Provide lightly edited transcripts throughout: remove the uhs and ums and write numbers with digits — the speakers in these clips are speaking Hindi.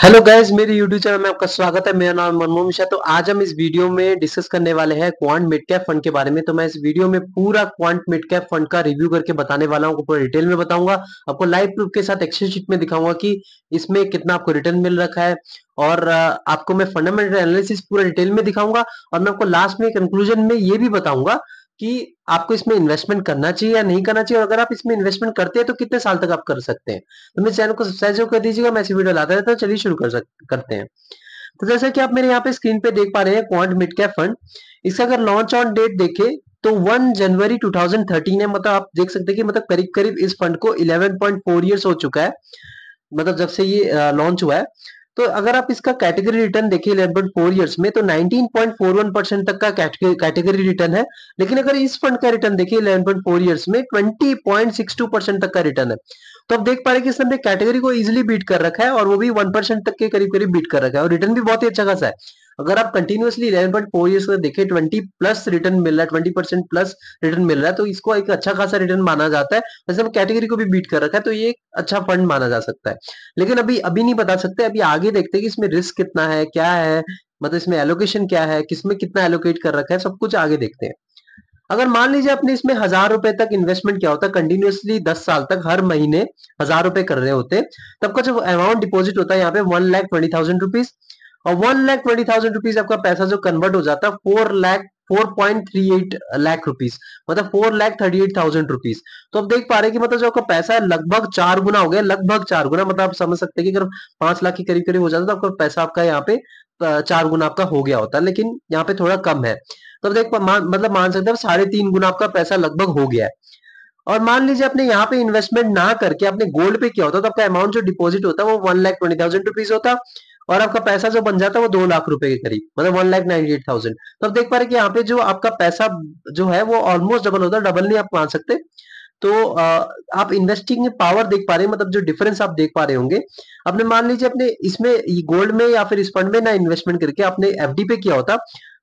हेलो गाइस, मेरे यूट्यूब चैनल में आपका स्वागत है। मेरा नाम मनमोहन मिश्रा। तो आज हम इस वीडियो में डिस्कस करने वाले हैं क्वांट मिड कैप फंड के बारे में। तो मैं इस वीडियो में पूरा क्वांट मिड कैप फंड का रिव्यू करके बताने वाला हूँ, पूरा डिटेल में बताऊंगा। आपको लाइव प्रूफ के साथ एक्सेल शीट में दिखाऊंगा कि इसमें कितना आपको रिटर्न मिल रखा है। और आपको मैं फंडामेंटल एनालिसिस पूरा डिटेल में दिखाऊंगा। और मैं आपको लास्ट में कंक्लूजन में ये भी बताऊंगा कि आपको इसमें इन्वेस्टमेंट करना चाहिए या नहीं करना चाहिए, और अगर आप इसमें इन्वेस्टमेंट करते हैं तो कितने साल तक आप कर सकते हैं। तो मेरे चैनल को सब्सक्राइब कर दीजिएगा, मैं ऐसी वीडियो लाता रहता हूं। चलिए शुरू करते हैं। तो जैसा कि आप मेरे यहाँ पे स्क्रीन पे देख पा रहे हैं, क्वांट मिड कैप फंड, इसका अगर लॉन्च ऑन डेट देखें तो 1 जनवरी 2013 है। मतलब आप देख सकते हैं कि मतलब करीब करीब इस फंड को 11.4 इयर्स हो चुका है, मतलब जब से ये लॉन्च हुआ है। तो अगर आप इसका कैटेगरी रिटर्न देखिए 11.4 इयर्स में, तो 19.41% तक का कैटेगरी रिटर्न है। लेकिन अगर इस फंड का रिटर्न देखिए 11.4 इयर्स में 20.62% तक का रिटर्न है। तो आप देख पा रहे हैं कि इसने कैटेगरी को इजीली बीट कर रखा है, और वो भी 1% तक के करीब करीब बीट कर रखा है, और रिटर्न भी बहुत ही अच्छा खासा है। अगर आप कंटिन्यूअसली 11.4 इयर्स में देखें 20 प्लस रिटर्न मिल रहा है, 20% प्लस रिटर्न मिल रहा है, तो इसको एक अच्छा खासा रिटर्न माना जाता है। वैसे कैटेगरी को भी बीट कर रखा है, तो ये एक अच्छा फंड माना जा सकता है। लेकिन अभी अभी नहीं बता सकते, अभी आगे देखते हैं कि इसमें रिस्क कितना है, क्या है, मतलब इसमें एलोकेशन क्या है, किसमें कितना एलोकेट कर रखा है, सब कुछ आगे देखते हैं। अगर मान लीजिए आपने इसमें 1000 रुपए तक इन्वेस्टमेंट किया होता है कंटिन्यूअसली 10 साल तक, हर महीने 1000 रुपए कर रहे होते, तब का जो अमाउंट डिपॉजिट होता है यहाँ पे 1,20,000 रुपीज। और 1,20,000 रुपीज आपका पैसा जो कन्वर्ट हो जाता है 4,38,00,000 रुपीज, मतलब 4,38,000 रुपीज। तो आप देख पा रहे हैं कि मतलब जो आपका पैसा है लगभग 4 गुना हो गया, लगभग 4 गुना। मतलब आप समझ सकते हैं कि अगर 5 लाख के करीब करीब हो जाता तो आपका पैसा आपका यहाँ पे 4 गुना आपका हो गया होता, लेकिन यहाँ पे थोड़ा कम है। तो अब मतलब मान सकते हैं 3.5 गुना आपका पैसा लगभग हो गया है। और मान लीजिए आपने यहाँ पे इन्वेस्टमेंट ना करके आपने गोल्ड पे किया होता, तो आपका अमाउंट जो डिपॉजिट होता है वो 1,20,000 रुपीज होता, और आपका पैसा जो बन जाता है वो 2 लाख रुपए के करीब, मतलब 1,98,000। तो आप देख पा रहे हैं कि यहाँ पे जो आपका पैसा जो है वो ऑलमोस्ट डबल होता है, डबल नहीं आप मान सकते। तो आप इन्वेस्टिंग पावर देख पा रहे हैं, मतलब जो डिफरेंस आप देख पा रहे होंगे। आपने मान लीजिए अपने इसमें गोल्ड में या फिर इस फंड में ना इन्वेस्टमेंट करके आपने एफडी पे किया होता,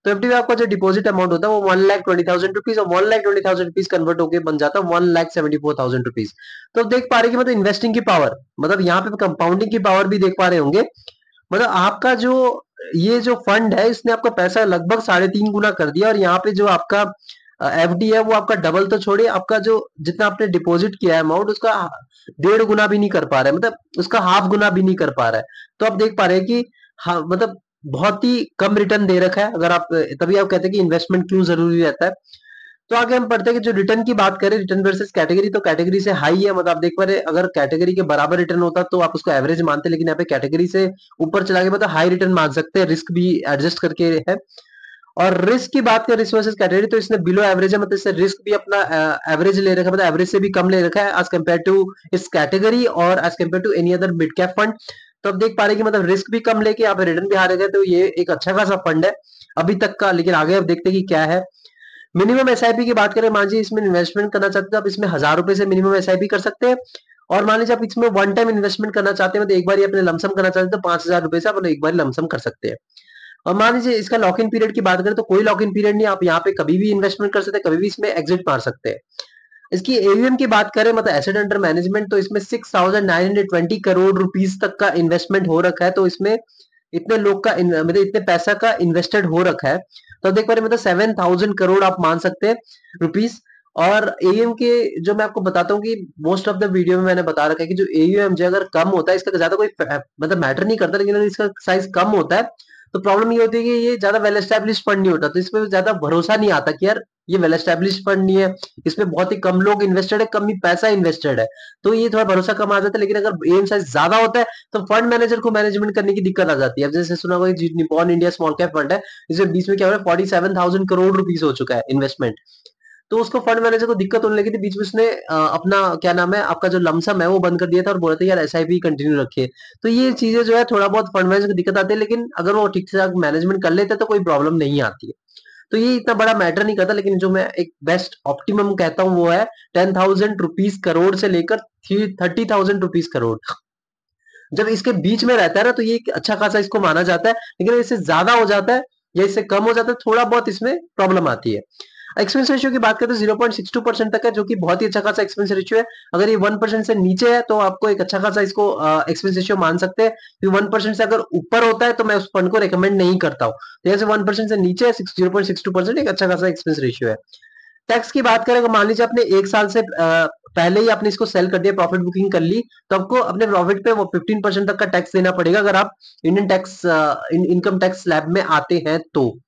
तो एफडी में आपका जो डिपॉजिट अमाउंट होता है वो 1,20,000 रुपीज, और 1,20,000 रुपीज कन्वर्ट होकर बन जाता है 1,74,000 रुपीज। तो आप देख पा रहे हैं कि मतलब इन्वेस्टिंग की पावर, मतलब यहाँ पे कंपाउंडिंग की पावर भी देख पा रहे होंगे। मतलब आपका जो ये जो फंड है इसने आपका पैसा लगभग 3.5 गुना कर दिया, और यहाँ पे जो आपका एफडी है वो आपका डबल तो छोड़िए, आपका जो जितना आपने डिपॉजिट किया है अमाउंट उसका 1.5 गुना भी नहीं कर पा रहा है, मतलब उसका हाफ गुना भी नहीं कर पा रहा है। तो आप देख पा रहे हैं कि हाँ, मतलब बहुत ही कम रिटर्न दे रखा है। अगर आप तभी आप कहते हैं कि इन्वेस्टमेंट क्यों जरूरी रहता है। तो आगे हम पढ़ते हैं कि जो रिटर्न की बात करें, रिटर्न वर्सेस कैटेगरी, तो कैटेगरी से हाई है। मतलब आप देख पा रहे हैं अगर कैटेगरी के बराबर रिटर्न होता तो आप उसको एवरेज मानते, लेकिन यहाँ पे कैटेगरी से ऊपर चला गया, मतलब हाई रिटर्न मान सकते हैं, रिस्क भी एडजस्ट करके है। और रिस्क की बात करें, रिस्क वर्सेस कैटेगरी, तो इसने बिलो एवरेज है, मतलब इससे रिस्क भी अपना एवरेज ले रखा है, मतलब एवरेज से भी कम ले रखा है एज कम्पेयर टू इस कैटेगरी और as compared to any other mid cap fund. तो आप देख पा रहे हैं कि मतलब रिस्क भी कम लेके यहाँ पे रिटर्न भी हारे गए, तो ये एक अच्छा खासा फंड है अभी तक का। लेकिन आगे अब देखते हैं कि क्या है। मिनिमम एसआईपी की बात करें, मान लीजिए इसमें इन्वेस्टमेंट करना चाहते हैं तो आप इसमें 1000 रुपए से मिनिमम एसआईपी कर सकते हैं। और मान लीजिए आप इसमें वन टाइम इन्वेस्टमेंट करना चाहते हैं, मतलब एक बार अपने लमसम करना चाहते हैं, तो 5,000 रुपए से आप एक बार लमसम कर सकते हैं। और मान लीजिए इसका लॉक इन पीरियड की बात करें तो कोई लॉक इन पीरियड नहीं, आप यहाँ पे कभी भी इन्वेस्टमेंट कर सकते हैं, कभी भी इसमें एग्जिट मार सकते हैं। इसकी एयूएम की बात करें, मतलब एसेट अंडर मैनेजमेंट, तो इसमें 6,920 करोड़ रुपीस तक का इन्वेस्टमेंट हो रखा है। तो इसमें इतने लोग का मतलब इतने पैसा का इन्वेस्टेड हो रखा है। तो देख पा रहे मतलब 7,000 करोड़ आप मान सकते हैं रुपीस। और एयूएम के जो मैं आपको बताता हूँ कि मोस्ट ऑफ द वीडियो में मैंने बता रखा है कि जो एयूएम जो अगर कम होता है, इसका ज्यादा कोई मतलब मैटर नहीं करता, लेकिन अगर इसका साइज कम होता है तो प्रॉब्लम ये होती है कि ये ज्यादा वेल एस्टेब्लिश फंड नहीं होता, तो इसमें ज्यादा भरोसा नहीं आता कि यार ये वेल एस्टेब्लिश फंड नहीं है, इसमें बहुत ही कम लोग इन्वेस्टेड है, कम ही पैसा इन्वेस्टेड है, तो ये थोड़ा भरोसा कम आ जाता है। लेकिन अगर एम साइज ज्यादा होता है तो फंड मैनेजर को मैनेजमेंट करने की दिक्कत आ जाती है। अब जैसे सुना होगा Nippon India small cap fund है, इसमें बीच में क्या हो रहा है 47,000 करोड़ रुपीस हो चुका है इन्वेस्टमेंट। तो उसको फंड मैनेजर को दिक्कत होने लगी थी, बीच में उसने अपना क्या नाम है आपका जो लमसम है वो बंद कर दिया था, और बोला था यार एसआईपी कंटिन्यू रखिए। तो ये चीजें जो है थोड़ा बहुत फंड मैनेजर को दिक्कत आती है, लेकिन अगर वो ठीक ठाक मैनेजमेंट कर लेते तो कोई प्रॉब्लम नहीं आती है। तो ये इतना बड़ा मैटर नहीं करता, लेकिन जो मैं एक बेस्ट ऑप्टिमम कहता हूँ वो है 10,000 रुपीज करोड़ से लेकर 30,000 रुपीज करोड़। जब इसके बीच में रहता है ना तो ये एक अच्छा खासा इसको माना जाता है। लेकिन इससे ज्यादा हो जाता है या इससे कम हो जाता है, थोड़ा बहुत इसमें प्रॉब्लम आती है। एक्सपेंस रेशियो की बात करें तो 0.62% तक है, जो कि बहुत ही अच्छा खासा एक्सपेंस रेशियो है। अगर ये 1% से नीचे है तो आपको एक अच्छा खासा इसको एक्सपेंस रेशियो मान सकते हैं। 1% से अगर ऊपर होता है तो मैं उस फंड को रिकमेंड नहीं करता हूँ। तो जैसे 1% से नीचे है 0.62% एक अच्छा खासा एक्सपेंस रेशियो है। टैक्स की बात करें, मान लीजिए आपने 1 साल से पहले ही आपने इसको सेल कर दिया, प्रॉफिट बुकिंग कर ली, तो आपको अपने प्रॉफिट पे वो 15% तक का टैक्स देना पड़ेगा अगर आप Indian tax income tax slab में आते हैं तो।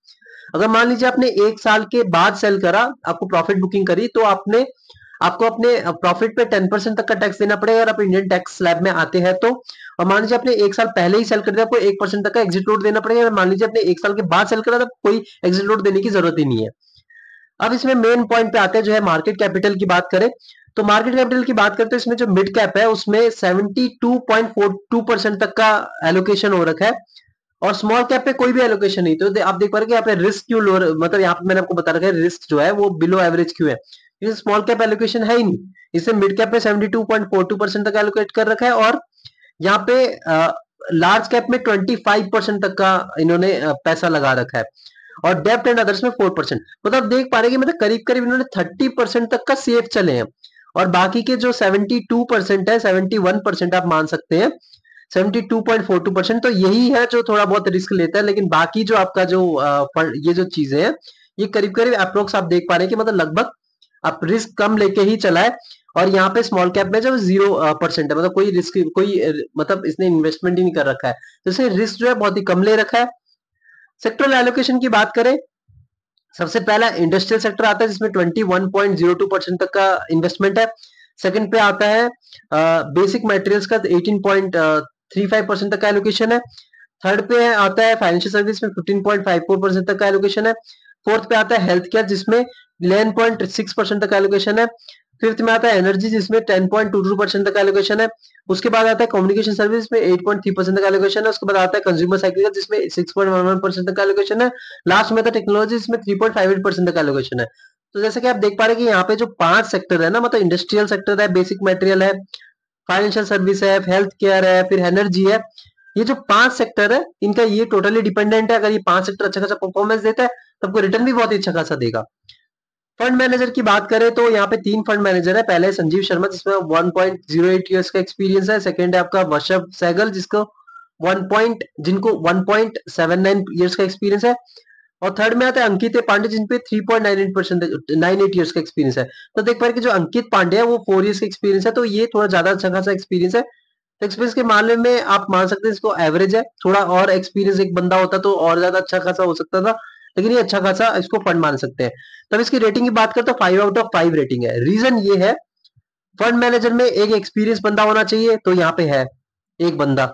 अगर मान लीजिए आपने 1 साल के बाद सेल करा, आपको प्रॉफिट बुकिंग करी, तो आपको अपने प्रॉफिट पे 10% तक का टैक्स देना पड़ेगा अगर आप इंडियन टैक्स स्लैब में आते हैं तो। और मान लीजिए आपने 1 साल पहले ही सेल कर दिया, आपको 1% तक का एग्जिट लोड देना पड़ेगा। मान लीजिए आपने 1 साल के बाद सेल करा, तो कोई एग्जिट लोड देने की जरूरत ही नहीं है। अब इसमें मेन पॉइंट पे आते हैं, जो है मार्केट कैपिटल की बात करें, तो मार्केट कैपिटल की बात करते हैं, इसमें जो मिड कैप है उसमें 72.42% तक का एलोकेशन हो रखा है, और स्मॉल कैप पे कोई भी एलोकेशन नहीं। तो आप देख पा रहे हैं यहाँ पे रिस्क क्यों लो, मतलब यहाँ पे मैंने आपको बता रखा है रिस्क जो है वो बिलो एवरेज क्यों है, क्योंकि स्मॉल कैप एलोकेशन है ही नहीं। इसे मिड कैप पे 72.42% तक एलोकेट कर रखा है, और यहाँ पे लार्ज कैप में 25% तक का इन्होंने पैसा लगा रखा है, और डेप्ट एंड अदर्स में 4%। मतलब देख पा रहे हैं कि मतलब करीब करीब इन्होंने 30% तक का सेफ चले हैं, और बाकी के जो 72% है, 71% आप मान सकते हैं, 72.42%, तो यही है जो थोड़ा बहुत रिस्क लेता है। लेकिन बाकी जो आपका जो ये जो चीजें हैं, ये करीब करीब अप्रोक्स आप देख पा रहे हैं कि मतलब लगभग आप रिस्क कम लेके ही चलाए। और यहाँ पे स्मॉल कैप में जब 0% है, मतलब कोई रिस्क मतलब इसने इन्वेस्टमेंट ही नहीं कर रखा है, तो इसे रिस्क जो है बहुत ही कम ले रखा है। सेक्टरल एलोकेशन की बात करें, सबसे पहला इंडस्ट्रियल सेक्टर आता है जिसमें 21.02% तक का इन्वेस्टमेंट है। सेकंड पे आता है बेसिक मटेरियल्स का 18.35% तक का एलोकेशन है। थर्ड पे आता है फाइनेंशियल सर्विस में 15.54% तक का एलोकेशन है। फोर्थ पे आता है हेल्थ केयर जिसमें 11.6% तक का एलोकेशन है। फिफ्थ में आता है एनर्जी जिसमें 10.22% तक का एलोकेशन है। उसके बाद आता है कम्युनिकेशन सर्विस में 8.3% तक का एलोकेशन है। उसके बाद आता है कंज्यूमर साइकिल जिसमें 6.11% तक का एलोकेशन है। लास्ट में था टेक्नोलॉजी जिसमें 3.58% तक का एलोकेशन है। तो जैसे कि आप देख पा रहे हैं कि यहाँ पे जो 5 सेक्टर है ना, मतलब इंडस्ट्रियल सेक्टर है, बेसिक मटेरियल है, फाइनेंशियल सर्विस है, हेल्थ केयर है, फिर एनर्जी है, ये जो 5 सेक्टर है इनका ये टोटली डिपेंडेंट है। अगर ये 5 सेक्टर अच्छा खासा परफॉर्मेंस देता है तो आपको रिटर्न भी बहुत ही अच्छा खासा देगा। फंड मैनेजर की बात करें तो यहाँ पे 3 फंड मैनेजर है। पहले संजीव शर्मा जिसमें 1.08 इयर्स का एक्सपीरियंस है। सेकंड है आपका वर्षभ सहगल जिनको 1.79 इयर्स का एक्सपीरियंस है। और थर्ड में आता है अंकित पांडे जिनपे 3.98 इयर्स का एक्सपीरियंस है। तो देख पा रहे कि जो अंकित पांडे है वो 4 इयर्स का एक्सपीरियंस है, तो ये थोड़ा ज्यादा अच्छा खासा एक्सपीरियंस है। तो एक्सपीरियंस के मामले में आप मान सकते हैं इसको एवरेज है। थोड़ा और एक्सपीरियंस एक बंदा होता तो और ज्यादा अच्छा खासा हो सकता था, लेकिन ये अच्छा खासा इसको फंड मान सकते हैं। तब इसकी रेटिंग की बात करें तो 5/5 रेटिंग है। रीजन ये है, फंड मैनेजर में एक एक्सपीरियंस बंदा होना चाहिए, तो यहाँ पे है एक बंदा।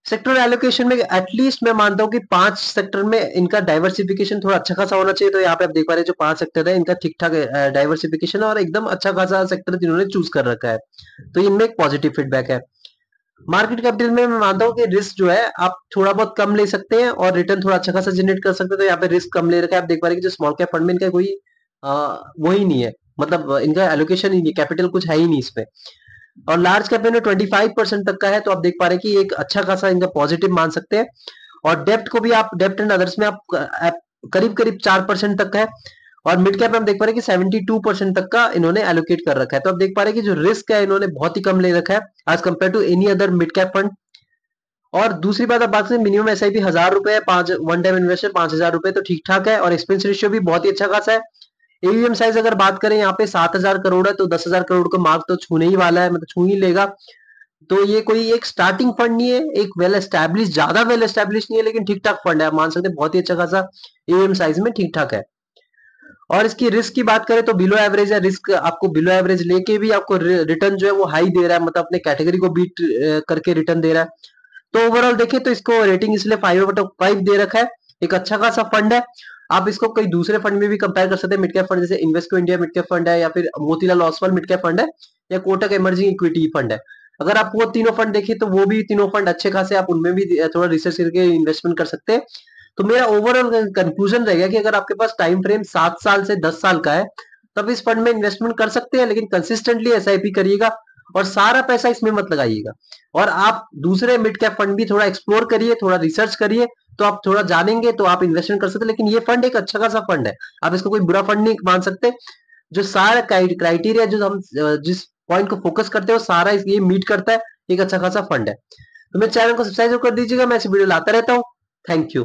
सेक्टर एलोकेशन में एटलीस्ट मैं मानता हूँ कि 5 सेक्टर में इनका डाइवर्सिफिकेशन थोड़ा अच्छा खासा होना चाहिए। तो यहाँ पे आप देख पा रहे हैं जो 5 सेक्टर है इनका ठीक ठाक डाइवर्सिफिकेशन है, और एकदम अच्छा खासा सेक्टर जिन्होंने चूज कर रखा है, तो इनमें एक पॉजिटिव फीडबैक है। मार्केट कैपिटल में मैं मानता हूँ कि रिस्क जो है आप थोड़ा बहुत कम ले सकते हैं और रिटर्न थोड़ा अच्छा खासा जनरेट कर सकते हैं। तो यहाँ पे रिस्क कम ले रखा है। आप देख पा रहे हैं कि जो स्मॉल कैप फंड में इनका कोई वो ही नहीं है, मतलब इनका एलोकेशन ही नहीं, कैपिटल कुछ है ही नहीं इसमें। और लार्ज कैप में 25% तक का है, तो आप देख पा रहे हैं कि एक अच्छा खासा इनका पॉजिटिव मान सकते हैं। और डेप्ट को भी आप डेप्ट एंड अदर्स में आप करीब करीब 4% तक का है। और मिड कैप में हम देख पा रहे हैं कि 72% तक का इन्होंने एलोकेट कर रखा है। तो आप देख पा रहे हैं कि जो रिस्क है इन्होंने बहुत ही कम ले रखा है as compared to any other mid cap fund. और दूसरी बात आप बात करें, मिनिमम एसआईपी 1000 रुपए, 5 वन टाइम इन्वेस्टर 5000 रुपए, तो ठीक ठाक है। और एक्सपेंस रेशियो भी बहुत ही अच्छा खासा है। एयूएम साइज अगर बात करें यहाँ पे 7000 करोड़ है, तो 10,000 करोड़ का मार्क तो छूने ही वाला है, मतलब छू ही लेगा। तो ये कोई एक स्टार्टिंग फंड नहीं है, एक वेल एस्टेब्लिश, ज्यादा वेल एस्टेब्लिश नहीं है, लेकिन ठीक ठाक फंड है, आप मान सकते हैं बहुत ही अच्छा खासा एयूएम साइज में ठीक ठाक है। और इसकी रिस्क की बात करें तो बिलो एवरेज है। रिस्क आपको बिलो एवरेज लेके भी आपको रिटर्न जो है वो हाई दे रहा है, मतलब अपने कैटेगरी को बीट करके रिटर्न दे रहा है। तो ओवरऑल देखें तो इसको रेटिंग इसलिए 5/5 दे रखा है। एक अच्छा खासा फंड है। आप इसको कई दूसरे फंड में भी कंपेयर कर सकते हैं। मिड कैप फंड जैसे इन्वेस्टको इंडिया मिड कैप फंड है, या फिर Motilal Oswal mid cap fund है, या कोटक इमर्जिंग इक्विटी फंड है। अगर आप वो तीनों फंड देखें तो वो भी तीनों फंड अच्छे खासे, आप उनमें भी थोड़ा रिसर्च करके इन्वेस्टमेंट कर सकते हैं। तो मेरा ओवरऑल कंक्लूजन रहेगा कि अगर आपके पास टाइम फ्रेम 7 साल से 10 साल का है, तब इस फंड में इन्वेस्टमेंट कर सकते हैं, लेकिन कंसिस्टेंटली एसआईपी करिएगा और सारा पैसा इसमें मत लगाइएगा। और आप दूसरे मिड कैप फंड भी थोड़ा एक्सप्लोर करिए, थोड़ा रिसर्च करिए, तो आप थोड़ा जानेंगे तो आप इन्वेस्टमेंट कर सकते हैं। लेकिन ये फंड एक अच्छा खासा फंड है, आप इसको कोई बुरा फंड नहीं मान सकते। जो सारा क्राइटेरिया जो हम जिस पॉइंट को फोकस करते हैं वो सारा ये मीट करता है, एक अच्छा खासा फंड है। तो मेरे चैनल को सब्सक्राइब कर दीजिएगा, मैं ऐसी वीडियो लाता रहता हूँ। Thank you.